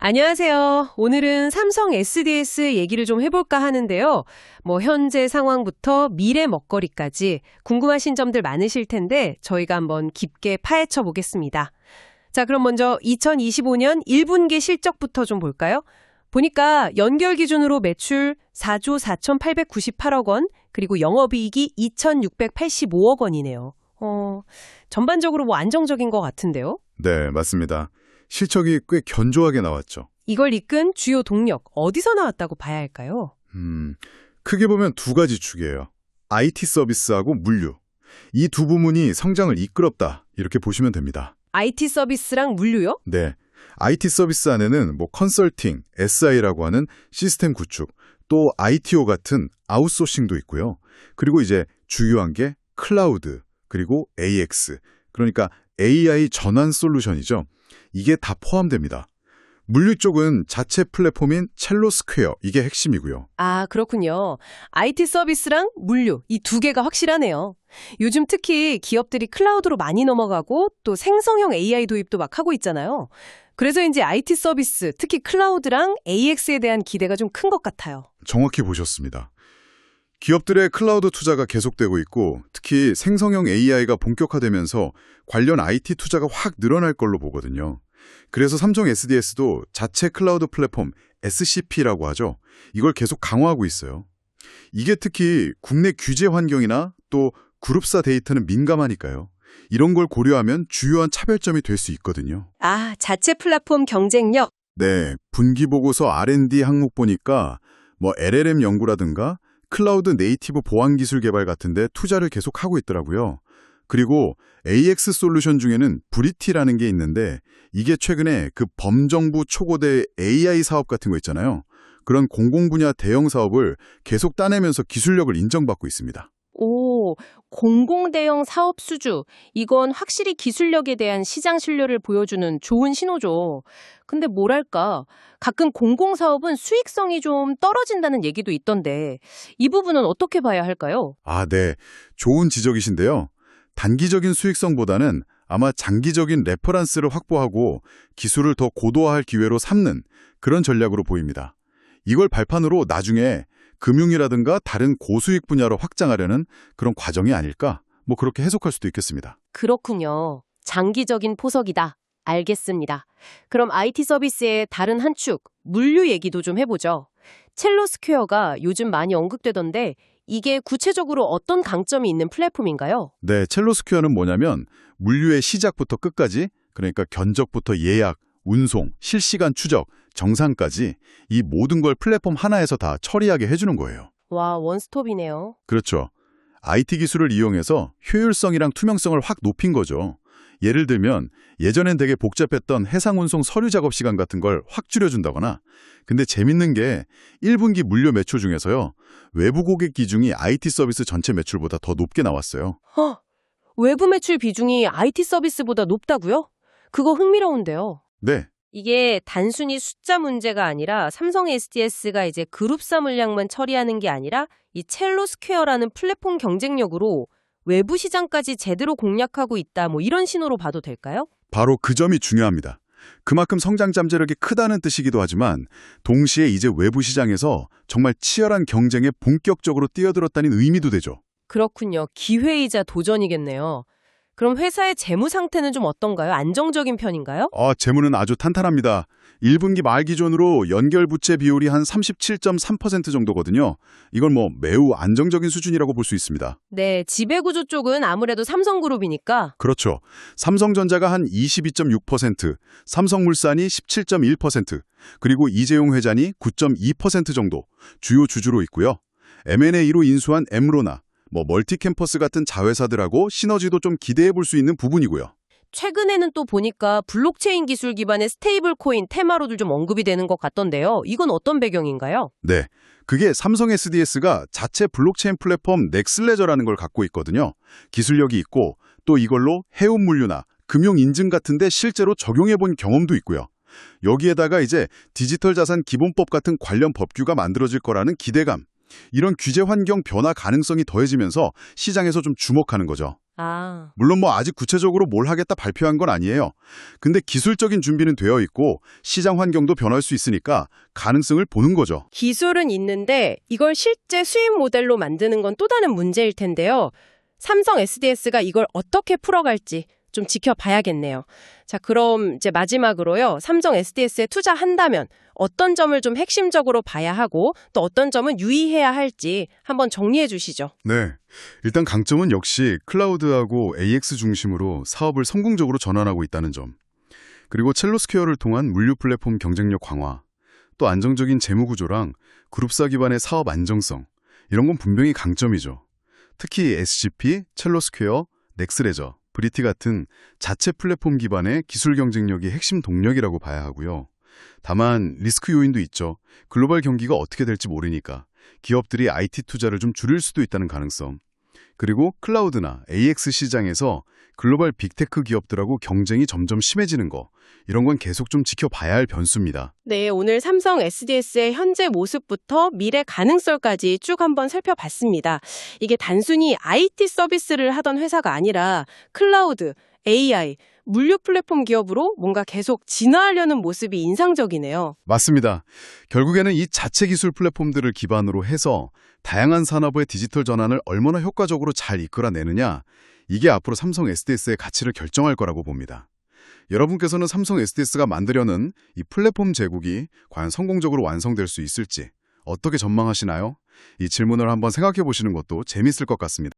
안녕하세요. 오늘은 삼성 SDS 얘기를 좀 해볼까 하는데요. 현재 상황부터 미래 먹거리까지 궁금하신 점들 많으실 텐데 저희가 한번 깊게 파헤쳐 보겠습니다. 자, 그럼 먼저 2025년 1분기 실적부터 좀 볼까요? 보니까 연결 기준으로 매출 4조 4,898억 원, 그리고 영업이익이 2,685억 원이네요. 전반적으로 안정적인 것 같은데요? 네, 맞습니다. 실적이 꽤 견조하게 나왔죠. 이걸 이끈 주요 동력, 어디서 나왔다고 봐야 할까요? 크게 보면 두 가지 축이에요. IT 서비스하고 물류. 이 두 부문이 성장을 이끌었다, 이렇게 보시면 됩니다. IT 서비스랑 물류요? 네, IT 서비스 안에는 컨설팅, SI라고 하는 시스템 구축, 또 ITO 같은 아웃소싱도 있고요. 그리고 이제 주요한 게 클라우드, 그리고 AX, 그러니까 AI 전환 솔루션이죠. 이게 다 포함됩니다. 물류 쪽은 자체 플랫폼인 첼로스퀘어, 이게 핵심이고요. 아, 그렇군요. IT 서비스랑 물류, 이 두 개가 확실하네요. 요즘 특히 기업들이 클라우드로 많이 넘어가고 또 생성형 AI 도입도 막 하고 있잖아요. 그래서인지 IT 서비스, 특히 클라우드랑 AX에 대한 기대가 좀 큰 것 같아요. 정확히 보셨습니다. 기업들의 클라우드 투자가 계속되고 있고 특히 생성형 AI가 본격화되면서 관련 IT 투자가 확 늘어날 걸로 보거든요. 그래서 삼성 SDS도 자체 클라우드 플랫폼 SCP라고 하죠. 이걸 계속 강화하고 있어요. 이게 특히 국내 규제 환경이나 또 그룹사 데이터는 민감하니까요. 이런 걸 고려하면 주요한 차별점이 될 수 있거든요. 아, 자체 플랫폼 경쟁력. 네, 분기보고서 R&D 항목 보니까 LLM 연구라든가 클라우드 네이티브 보안 기술 개발 같은 데 투자를 계속하고 있더라고요. 그리고 AX 솔루션 중에는 브리티라는 게 있는데 이게 최근에 그 범정부 초고대 AI 사업 같은 거 있잖아요. 그런 공공 분야 대형 사업을 계속 따내면서 기술력을 인정받고 있습니다. 오, 공공대형 사업 수주. 이건 확실히 기술력에 대한 시장 신뢰를 보여주는 좋은 신호죠. 근데 뭐랄까, 가끔 공공사업은 수익성이 좀 떨어진다는 얘기도 있던데 이 부분은 어떻게 봐야 할까요? 아, 네. 좋은 지적이신데요. 단기적인 수익성보다는 아마 장기적인 레퍼런스를 확보하고 기술을 더 고도화할 기회로 삼는 그런 전략으로 보입니다. 이걸 발판으로 나중에 금융이라든가 다른 고수익 분야로 확장하려는 그런 과정이 아닐까? 그렇게 해석할 수도 있겠습니다. 그렇군요. 장기적인 포석이다. 알겠습니다. 그럼 IT 서비스의 다른 한 축, 물류 얘기도 좀 해보죠. 첼로스퀘어가 요즘 많이 언급되던데 이게 구체적으로 어떤 강점이 있는 플랫폼인가요? 네, 첼로스퀘어는 뭐냐면 물류의 시작부터 끝까지, 그러니까 견적부터 예약, 운송, 실시간 추적, 정산까지 이 모든 걸 플랫폼 하나에서 다 처리하게 해주는 거예요. 와, 원스톱이네요. 그렇죠. IT 기술을 이용해서 효율성이랑 투명성을 확 높인 거죠. 예를 들면 예전엔 되게 복잡했던 해상 운송 서류 작업 시간 같은 걸 확 줄여준다거나, 근데 재밌는 게 1분기 물류 매출 중에서요, 외부 고객 비중이 IT 서비스 전체 매출보다 더 높게 나왔어요. 외부 매출 비중이 IT 서비스보다 높다고요? 그거 흥미로운데요. 네. 이게 단순히 숫자 문제가 아니라 삼성 SDS가 이제 그룹사 물량만 처리하는 게 아니라 이 첼로스퀘어라는 플랫폼 경쟁력으로 외부 시장까지 제대로 공략하고 있다, 이런 신호로 봐도 될까요? 바로 그 점이 중요합니다. 그만큼 성장 잠재력이 크다는 뜻이기도 하지만 동시에 이제 외부 시장에서 정말 치열한 경쟁에 본격적으로 뛰어들었다는 의미도 되죠. 그렇군요. 기회이자 도전이겠네요. 그럼 회사의 재무 상태는 좀 어떤가요? 안정적인 편인가요? 재무는 아주 탄탄합니다. 1분기 말 기준으로 연결 부채 비율이 한 37.3% 정도거든요. 이건 매우 안정적인 수준이라고 볼 수 있습니다. 네, 지배구조 쪽은 아무래도 삼성그룹이니까. 그렇죠. 삼성전자가 한 22.6%, 삼성물산이 17.1%, 그리고 이재용 회장이 9.2% 정도 주요 주주로 있고요. M&A로 인수한 엠로나, 멀티캠퍼스 같은 자회사들하고 시너지도 좀 기대해 볼 수 있는 부분이고요. 최근에는 또 보니까 블록체인 기술 기반의 스테이블 코인 테마로도 좀 언급이 되는 것 같던데요. 이건 어떤 배경인가요? 네, 그게 삼성 SDS가 자체 블록체인 플랫폼 넥슬레저라는 걸 갖고 있거든요. 기술력이 있고 또 이걸로 해운 물류나 금융 인증 같은 데 실제로 적용해 본 경험도 있고요. 여기에다가 이제 디지털 자산 기본법 같은 관련 법규가 만들어질 거라는 기대감, 이런 규제 환경 변화 가능성이 더해지면서 시장에서 좀 주목하는 거죠. 아, 물론 뭐 아직 구체적으로 뭘 하겠다 발표한 건 아니에요. 근데 기술적인 준비는 되어 있고 시장 환경도 변할 수 있으니까 가능성을 보는 거죠. 기술은 있는데 이걸 실제 수입 모델로 만드는 건 또 다른 문제일 텐데요. 삼성 SDS가 이걸 어떻게 풀어갈지 좀 지켜봐야겠네요. 자, 그럼 이제 마지막으로요. 삼성 SDS에 투자한다면 어떤 점을 좀 핵심적으로 봐야 하고 또 어떤 점은 유의해야 할지 한번 정리해 주시죠. 네. 일단 강점은 역시 클라우드하고 AX 중심으로 사업을 성공적으로 전환하고 있다는 점. 그리고 첼로스퀘어를 통한 물류 플랫폼 경쟁력 강화, 또 안정적인 재무 구조랑 그룹사 기반의 사업 안정성, 이런 건 분명히 강점이죠. 특히 SCP, 첼로스퀘어, 넥스레저, 브리티 같은 자체 플랫폼 기반의 기술 경쟁력이 핵심 동력이라고 봐야 하고요. 다만 리스크 요인도 있죠. 글로벌 경기가 어떻게 될지 모르니까 기업들이 IT 투자를 좀 줄일 수도 있다는 가능성. 그리고 클라우드나 AX 시장에서 글로벌 빅테크 기업들하고 경쟁이 점점 심해지는 거, 이런 건 계속 좀 지켜봐야 할 변수입니다. 네, 오늘 삼성 SDS의 현재 모습부터 미래 가능성까지 쭉 한번 살펴봤습니다. 이게 단순히 IT 서비스를 하던 회사가 아니라 클라우드, AI, 물류 플랫폼 기업으로 뭔가 계속 진화하려는 모습이 인상적이네요. 맞습니다. 결국에는 이 자체 기술 플랫폼들을 기반으로 해서 다양한 산업의 디지털 전환을 얼마나 효과적으로 잘 이끌어내느냐, 이게 앞으로 삼성 SDS의 가치를 결정할 거라고 봅니다. 여러분께서는 삼성 SDS가 만들려는 이 플랫폼 제국이 과연 성공적으로 완성될 수 있을지 어떻게 전망하시나요? 이 질문을 한번 생각해 보시는 것도 재밌을 것 같습니다.